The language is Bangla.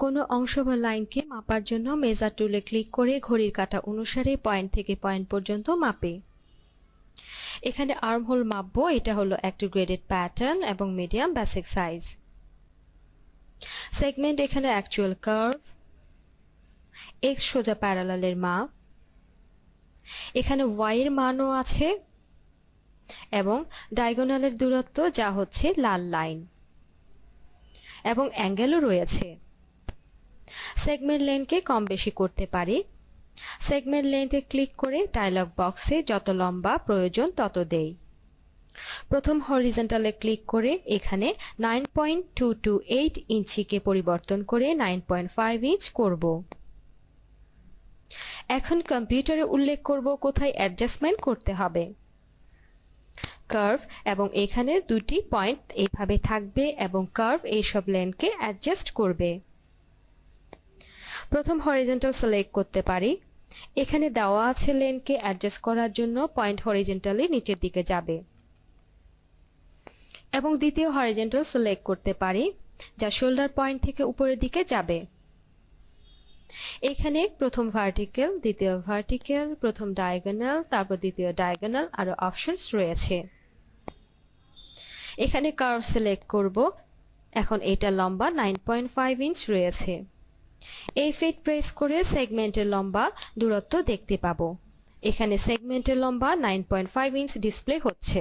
কোনো অংশ বা লাইনকে মাপার জন্য মেজার টুলে ক্লিক করে ঘড়ির কাঁটা অনুসারে পয়েন্ট থেকে পয়েন্ট পর্যন্ত মাপে। এখানে আর্মহোল মাপবো, এটা হলো একটা গ্রেডেড প্যাটার্ন এবং মিডিয়াম বেসিক সাইজ। সেগমেন্ট এখানে অ্যাকচুয়াল কার্ভ, এক্স সোজা প্যারালালের মাপ, এখানে ওয়াই এর মানও আছে এবং ডায়াগোনালের দূরত্ব যা হচ্ছে লাল লাইন, এবং অ্যাঙ্গেলও রয়েছে। সেগমেন্ট লেন্থকে কম বেশি করতে পারি। সেগমেন্ট লেন্থে ক্লিক করে ডায়লগ বক্সে যত লম্বা প্রয়োজন তত দেই। প্রথম হরিজন্টালে ক্লিক করে এখানে 9.228 ইঞ্চিকে পরিবর্তন করে 9.5 ইঞ্চ করব। এখন কম্পিউটারে উল্লেখ করব কোথায় অ্যাডজাস্টমেন্ট করতে হবে। কার্ভ এবং এখানে দুটি পয়েন্ট এইভাবে থাকবে এবং কার্ভ এইসব লেনকে অ্যাডজাস্ট করবে। প্রথম হরিজন্টাল সিলেক্ট করতে পারি। এখানে দেওয়া আছে লেনকে অ্যাডজাস্ট করার জন্য পয়েন্ট হরিজন্টালি নিচের দিকে যাবে, এবং দ্বিতীয় হরিজন্টাল সিলেক্ট করতে পারি যা শোল্ডার পয়েন্ট থেকে উপরের দিকে যাবে। এখানে প্রথম ভার্টিক্যাল, দ্বিতীয় ভার্টিক্যাল, প্রথম ডায়াগোনাল, তারপর দ্বিতীয় ডায়াগোনাল আরো অপশনস রয়েছে। এখানে কার্ভ সিলেক্ট করব। এখন এটা লম্বা 9.5 ইঞ্চ রয়েছে। এই ফিট প্রেস করে সেগমেন্টের লম্বা দূরত্ব দেখতে পাবো। এখানে সেগমেন্টের লম্বা 9.5 ইঞ্চ ডিসপ্লে হচ্ছে।